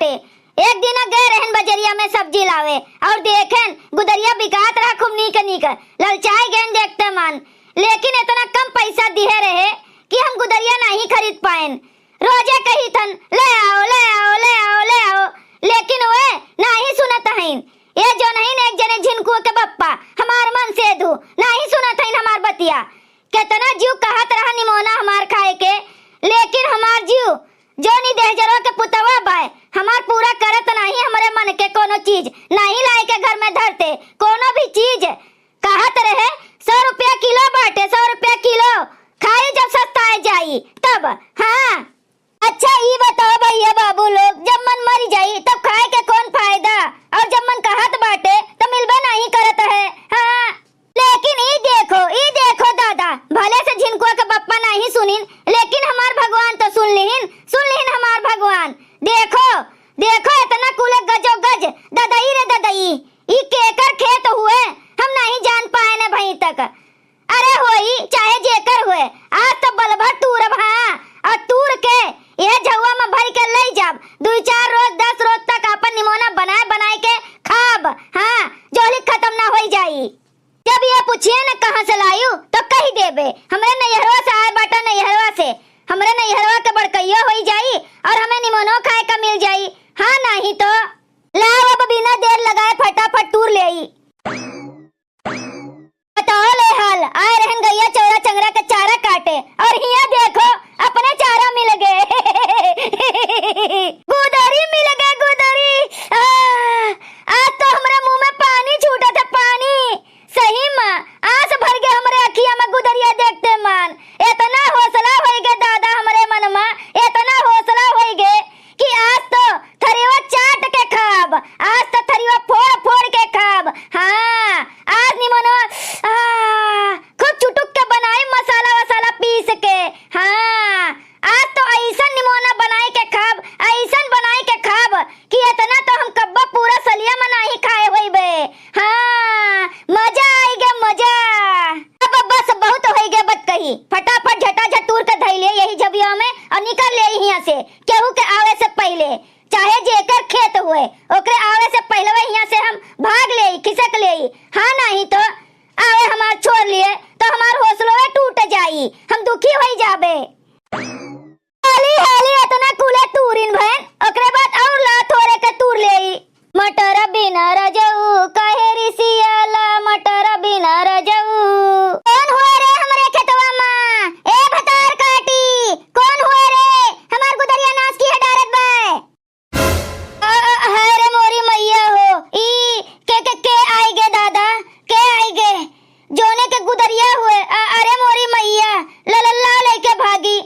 बाटे। एक दिन गए रहन बजरिया में सब्जी लावे और देखें गुदरिया बिकात रहा खूब नीक ललचाए गए देखते मन, लेकिन इतना कम पैसा दिए रहे कि हम गुदरिया नहीं खरीद पाएन। रोजे कही थन ले आओ ले आओ ले आओ ले आओ, लेकिन वे नहीं सुनत हईन। ये जो नहीं एक जने झिनकू के बप्पा हमार मन से धू नहीं सुनत हईन हमार बतिया। कितना जीव कहत रहा निमोना हमार खाए के, लेकिन हमार जीव जो नी देहजरो के पुतवा बाय हमार पूरा करत नहीं। हमारे मन के कोनो चीज नहीं लाए के घर में धरते, कोनो भी चीज कहत रहे 100 रुपया किलो बाटे, 100 रुपया किलो खाई जब सस्ता जाई तब। हाँ अच्छा ये बताओ भैया बाबू लोग, जब मन मर जाई तब खाए के कौन फायदा, और जब मन कहत बाटे तो मिलबे नहीं करत है। हाँ लेकिन ई देखो दादा, भले से झिनकुआ के बप्पा नहीं सुनिन, लेकिन हमार भगवान तो सुन लिहिन हमार भगवान। देखो देखो इतना कुले गजो गज ददई रे ददई, ई केकर खेत हुए हम नहीं जान पाए न भई तक। अरे होई चाहे जेकर हुए, आज तो बलभर टूरब। हाँ और टूर के ये झउआ में भर के ले जाब, 2-4 रोज 10 रोज तक अपन निमोना बनाए के खाब। हाँ जोली खत्म ना हो जाई। जब ये पूछिए न कहां से लायू तो कही देबे हमरे नैहरवा से आए बाटा, नैहरवा से हमरे नैहरवा के बड़कइयो हो जाई और हमें निमोनो खाए का मिल जाई। हाँ नहीं तो लाओ अब बिना देर लगाए फटाफट टूर ले आई। बताओ ले हाल आए रहन गैया चौरा चंगरा का चारा काटे, और हिया देखो अपने चारा मिल गए गुदरी मिल गए गुदरी। आज तो हमारे मुंह में पानी छूटा था, पानी सही माँ आंस भर गए हमारे अखिया में गुदरिया देखते मन। इतना हौसला हो गए दादा हमारे मन में, इतना हौसला हो गए कि आज तो थरीवा चाट के खाब, आज तो थरीवा फोड़ के खाब। हाँ आज निमनो खूब चुटुक के बनाए मसाला वसाला पीस के। हाँ आज तो ऐसा निमोना बनाए के खाब, ऐसा बनाए के खाब कि इतना तो हम कब्बा पूरा सलिया में नहीं खाए हुई बे। हाँ मजा आई गया मजा। अब बस बहुत हो गया बत कही, फटाफट झटाझट टूर के धई ले यही झबिया में और निकल ले यहाँ से, केहू के आवे से पहले, चाहे जेकर खेत हुए ओकरे आवे से पहले यहाँ से हम भाग ले खिसक ले। हाँ नहीं तो आवे हमार छोड़ लिए तो हमार हौसलो टूट जाई, हम दुखी हो जाबे। हाली इतना कुले टूरिन भैन, ओकरे बाद और ला थोड़े के टूर ले। मटर बिना रजऊ काहे रिसियाला, मटर बिना रजऊ। कौन हुए रे हमरे खेतवा मां ए भतार काटी, कौन हुए रे हमार गुदरिया नाश की है डारत बे। हाय रे मोरी मैया हो, ई के आई गे दादा, के आई गे जोने के गुदरिया हुए। अरे मोरी मैया ललल्ला लेके भागी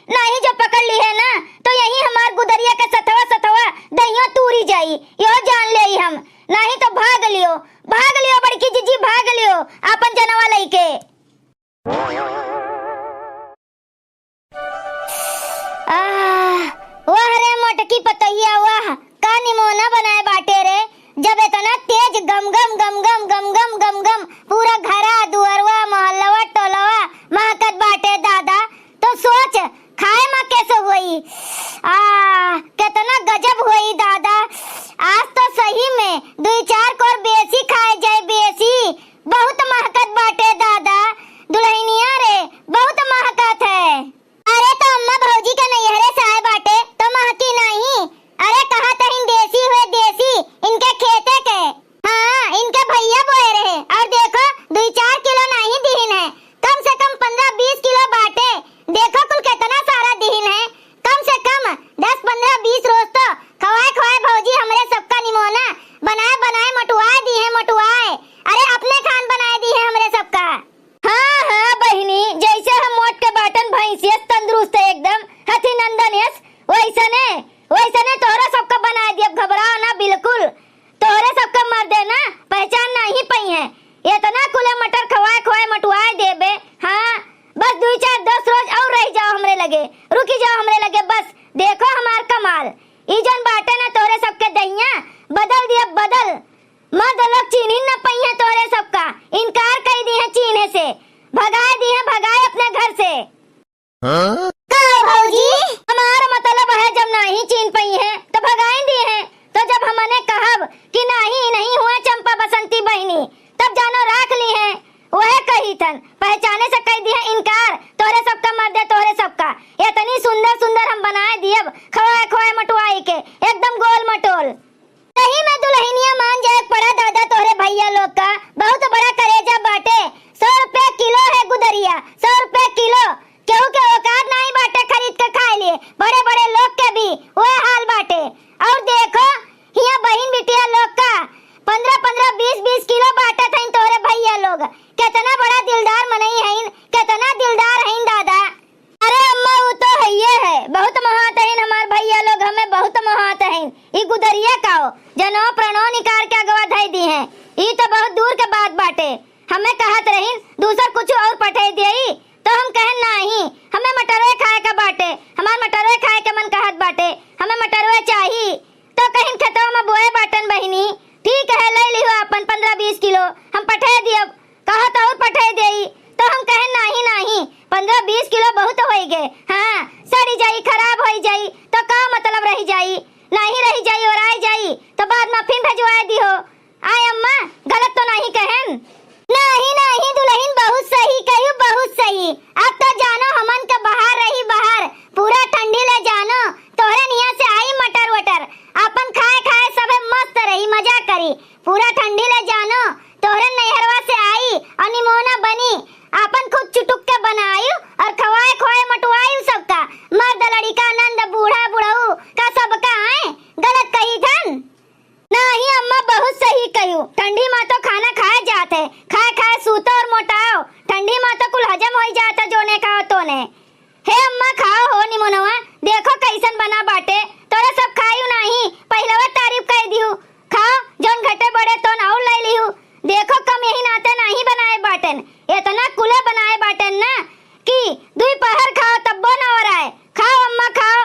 नहीं, जो पकड़ ली है ना तो यही हमार गुदरिया के सथवा दहियो तूरी जाई, यो जान ले हम। नहीं तो भाग लियो बड़की जीजी भाग लियो अपन जनवा लेके। वाह रे मोटकी पतैया वाह, का निमोना बनाए बाटे रे। जब इतना तेज गम गम पूरा घरा दुअरवा मोहल्लवा टोलवा महकत बाटे दादा, तो सोच खाए में कैसे हुई। कितना गजब हुई दादा, आज तो सही में 2-4 कोर बेसी खाए जाए, बेसी बहुत महकत बाटे दादा। दुल्हनिया रे बहुत महकत है। अरे तो अम्मा भौजी के नैहरे से आए बाटे तो महकी नहीं। अरे कहा तहिन देसी हुए देसी, इनके खेते के। हाँ इनके भैया बोए रहे, और देखो 2-4 किलो नहीं दीन है, कम से कम 15-20 किलो बाटे। देखो कुल कितना सारा दीन है, कम से कम 10-15-20 रोज तो खवाए भौजी हमरे सबका निमोना बनाए मटुआए दी है मटुआए। अरे अपने खान बनाए दी है हमरे सबका। हाँ बहिनी, जैसे हम मोट के बाटन भैंसियस तंदुरुस्त है एकदम हथी नंदनियस, वैसने तोहरा सबका बना दिया। घबराओ ना बिल्कुल, तोहरे सबका मर देना पहचान नहीं पई है। इतना कुले मटर खवाए मटुआए देबे। हाँ बस 2-4-10 रोज और रह जाओ हमरे लगे, रुकी जाओ हमरे लगे, बस देखो हमार कमाल। ई जन बाटे ना तोहरे सबके दहिया बदल दिया बदल, मर्द लोग चीनी न पई है तोहरे सबका, इनकार कर दी है चीने से, भगाए अपने घर से। हाँ? भौजी हमारा मतलब है जब नहीं चीन पई है जाई, नहीं रही जाई और आई जाई तो बाद में फिर भेजवा दियो। आय अम्मा गलत तो नहीं कहन? नहीं नहीं दुल्हन बहुत सही कहू, बहुत सही। अब तो जानो हमन का बाहर रही, बाहर पूरा ठंडी ले जानो, तोहरे निया से आई मटर वटर, अपन खाए खाए सबे मस्त रही, मजा करी, पूरा ठंडी ले जानो, तोहरे नैहरवा से आई और निमोना बनी, अपन खुद चुटुक के बनायू और खवाए खोए मटवायू सबका, मर्द लड़का नंद बूढ़ा बुढ़ऊ का सबका आए, गलत कही थन? नहीं अम्मा बहुत सही कहू, ठंडी में तो खाना खाए जाते, खाए खाए सूतो और मोटाओ, ठंडी में तो कुल हजम हो जाता जो ने खाओ तो ने। हे अम्मा खाओ हो निमोनवा, देखो कैसन बना बाटे, तोरा सब खायू नहीं, पहलवा तारीफ कह दियो, खाओ जोन घटे बड़े तो और ले लियो, देखो कम यही नाते नहीं बनाए बाटन, इतना कुले बनाए बाटन ना कि दुई पहर खाओ तब न हो रहा है, खाओ अम्मा खाओ।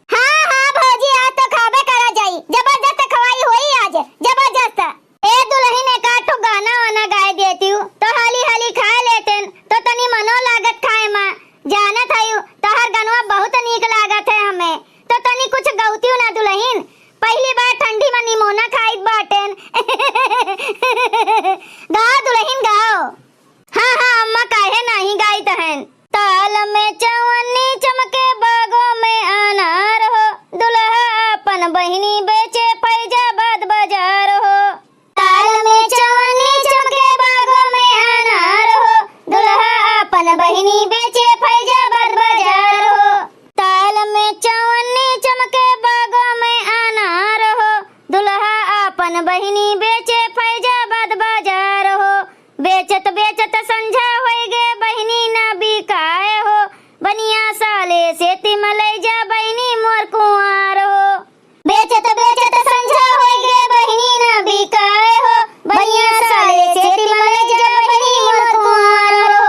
हाँ हाँ भौजी आज तो खाबे करा जाई, जबरदस्त खवाई होई आज, जबरदस्त। ए दुल्हन एक आठो गाना वाना गाए देती हूँ तो हाली हाली खा लेतेन तो तनी मनो लागत खाए माँ, जानत हयू तोहर गनवा बहुत नीक लागत है हमें, तो तनी कुछ गौती ना दुल्हन, पहली बार ठंडी में निमोना खाई बाटेन। गाओ दुल्हन गाओ। हाँ हाँ अम्मा काहे नहीं गाई तहन। ताल में चवन्नी चमके बागों में अनार हो, दुल्हा अपन बहिनी बेचे फैजाबाद बाजार हो। ताल में चवन्नी चमके बागों में अनार हो, दुल्हा अपन बहिनी बेचे फैजाबाद बाजार हो। ताल में चवन्नी चमके बागों में अनार हो, दुल्हा अपन बहिनी बेचे फैजाबाद बाजार हो। बेचत बेचत संझा होई गे बहिनी ना बिकाए हो, बनिया साले से तिमलई जा बहिनी मोर कुंवार हो। बेचत बेचत संझा होई गे बहिनी ना बिकाए हो, बनिया साले से तिमलई जा बहिनी मोर कुंवार हो।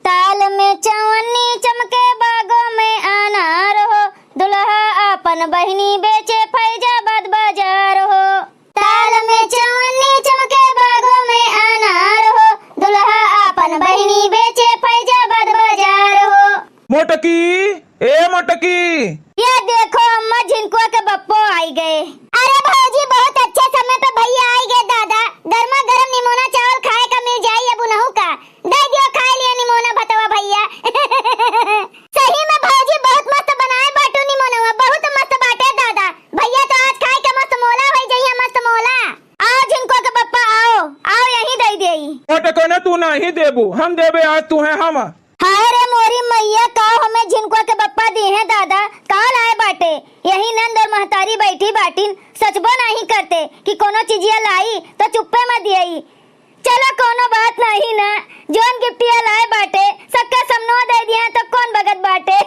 ताल में चवन्नी चमके बागों में अनार हो, दुल्हा अपन बहिनी बेचे फैजाबाद बाजार हो। ताल में चवन्नी चमके बागों में अनार हो, दुल्हा अपन बहिनी बेचे फैजाबाद बाजार हो। मोटकी ए मोटकी, ये देखो अम्मा झिनकुआ के बप्पो आई गए। अरे भौजी बहुत अच्छे समय पे भैया आई गए दादा, गर्मा गर्म निमोना चावल खाए का मिल जाई अब उनहु का, दे दियो खाए लिया निमोना भतवा भैया। सही में भौजी बहुत मस्त बनाए बाटू निमोनवा, बहुत मस्त बाटे दादा, भैया तो आज खाए के मस्त मोला होई जइया, मस्त मोला। आओ झिनकुआ के बप्पा आओ, आओ यहीं दे देई। मोटको ने तू नहीं देबू, हम देबे आज तू है हम। हाय रे मोरी मैया का हमें झिनकुआ के बप्पा दिए हैं दादा, कहाँ लाए बाटे, यही नंद और महतारी बैठी बाटिन, सचबो नहीं करते कि कोनो चीजिया लाई तो चुप्पे में दियई। चलो कोनो बात नहीं ना, जोन गिफ्टिया लाए बाटे सबका समनो दे दिया तो कौन भगत बाटे।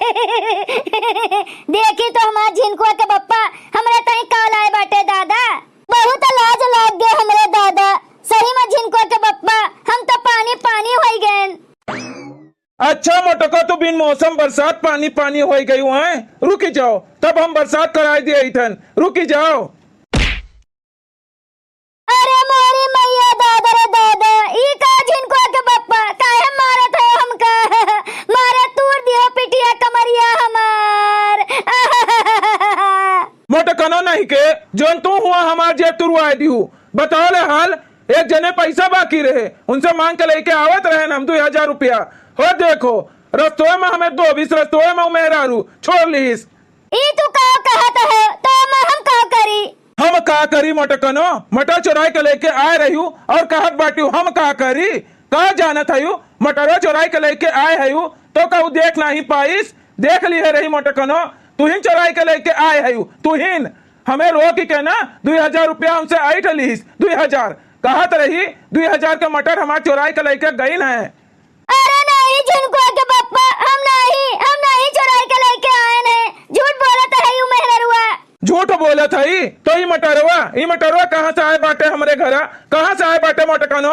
देखी तो हमार झिनकुआ के बप्पा हमरे तई का लाए बाटे दादा, बहुत लाज लाग गए हमरे दादा, सही में झिनकुआ के बप्पा हम तो पानी पानी होई गए। अच्छा मोटको तू बिन मौसम बरसात पानी पानी हो गई है, रुकी जाओ तब हम बरसात कराई दिए थन, रुकी जाओ। अरे मोरी मैया दादा रे दादा, ई का झिनकुआ के बप्पा काहे मारत है हमका, मारे तूर दियो पिटिया कमरिया हमार। मोटकनो नहीं के जोन तू हुआ हमार जेब तुरवाए दिहू, बताओ ले हाल, एक जने पैसा बाकी रहे उनसे मांग के लेके आवत रहे हम 2000 रुपया, हो देखो रस्तों में हमें 22 रस्तों में मेहरारू छोड़ लीस। ई तू का कहत है तो हम का करी? हम का करी मोटकनो, मटर चुराई के लेके आए रही और कहत बाटी हम का करी, कहा जानत है मटरो चुराई के लेके आए है तो कहू देख नहीं पाइस, देख ली है रही मोटकनो, तुहिन चुराई के लेके आए है, तुहिन हमें रोक के ना 2000 रुपया हमसे आई लीस, 2000 कहत रही 2000 के मटर हमारे चुराई के लेके गई है। अरे नहीं झिनकुआ के बप्पा, हम नहीं चुराई के लेके आए हैं, झूठ बोलत है यू मेहररुआ। झूठ बोलत है तो ई मटरवा कहाँ से आए बाटे हमरे घरा, कहाँ से आए बाटे मोटकनो?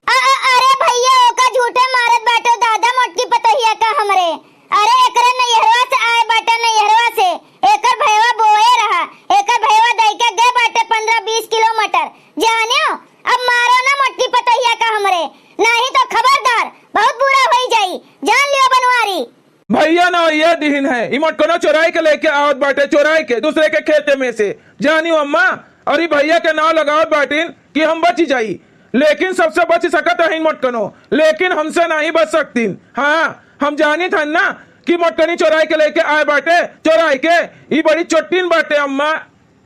अरे भैया ओका झूठे मारत बाटे दादा, मोटकी पतहिया का हमरे, अरे एकरे नैहरवा से आए बाटे, नैहरवा से एकर भैया बोए रहा, एकर भैया दई के गए बाटे 15-20 किलो मटर, जानियो अब मारो ना मोटकी पतहिया का हमरे, नहीं तो खबरदार बहुत बुरा हो जाई, जान लियो बनवारी। भैया ना ये दिन है, ई मटकनो चुराई के लेके आवत बाटे, चुराई के दूसरे के खेते में से। जानी अम्मा और ई भैया के नाव लगावत बाटिन कि हम बच जाई, लेकिन सबसे बच सकत है मटकनो, लेकिन हमसे नहीं बच सकतीन। हाँ हम जानी था ना कि मटकनी चुराई के लेके आए बाटे, चुराई के ई बड़ी चोटीन बाटे अम्मा।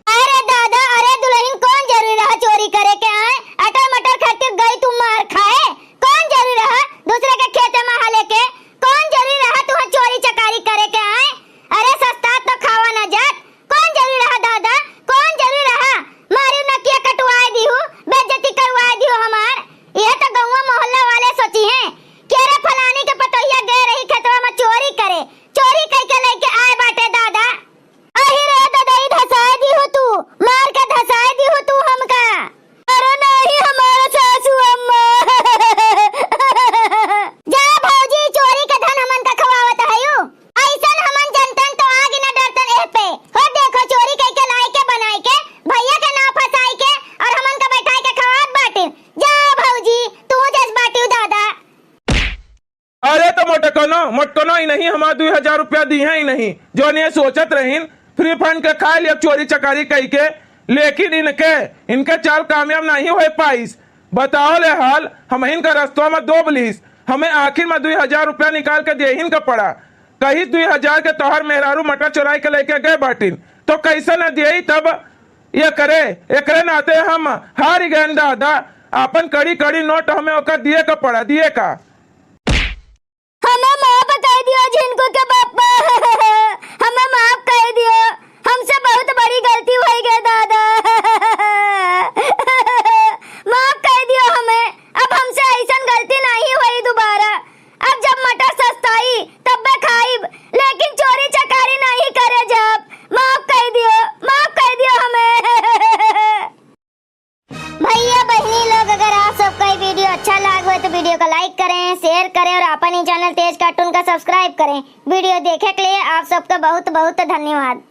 अरे दादा, अरे दुल्हन कौन जरूरी रहा चोरी करे के आए? अटर मटर खातिर गई तुम मार खाए? कौन जरूरी रहा दूसरे के खेते में हाले के? कौन जरूरी रहा तू चोरी चकारी करे के आए? अरे सस्ता तो खावा ना जात। कौन जरूरी रहा दादा, कौन जरूरी रहा? मारी नकिया कटवाए दी हूँ, बेइज्जती करवाए दी हूँ हमार। ये तो गौवा मोहल्ला वाले सोची हैं कि अरे फलानी के पतोहिया गए रही खेतवा में चोरी करे, चोरी करके लेके आए बाटे दादा। अहि रे ददाई धसाए दी हो तू, मार के धसाए दी हो तू हमका। अरे नहीं हमारा सासू अम्मा। जा भौजी, चोरी के धन हमन का खवावत हयू। ऐसन हमन जनतन तो आगे न डरतन ए पे। हो देखो चोरी करके लाई के बनाई के भैया के ना फसाई के और हमन का बैठाई के खवात बाटिन। जा भौजी, तू जज्बाती दादा। अरे तो मटकनो ही नहीं, हमारा 2000 रुपया दी है ही नहीं, जो ने सोचत रहीन फ्री फंड के खा लिया चोरी चकारी कई के, लेकिन इनके चाल कामयाब नहीं हो पाइस। बताओ ले हाल, हम इनका रस्तों में दो बलिस, हमें आखिर में 2000 रुपया निकाल के दे का पड़ा। कहीं 2000 के तोहर मेहरारू मटर चुराई के लेके गए बाटिन, तो कैसे न दिए तब ये करे। एकरे नाते हम हार गए दादा, अपन कड़ी कड़ी नोट हमें ओकर दिए का पड़ा, दिए का। हमें माफ कर दियो जिनको के पापा, हमें माफ कर दियो, हमसे बहुत बड़ी गलती हो गई दादा। माफ कर दियो हमें, अब हमसे ऐसा गलती नहीं हुई दोबारा। अब जब मटर सस्ताई तब मैं खाइब, लेकिन चोरी चकारी नहीं करे जब। माफ कर दियो हमें। भैया बहनी लोग, अगर आप सबका ये वीडियो अच्छा लगा तो वीडियो को लाइक करें, शेयर करें और अपन ही चैनल तेज कार्टून का सब्सक्राइब करें। वीडियो देखने के लिए आप सबका बहुत बहुत धन्यवाद।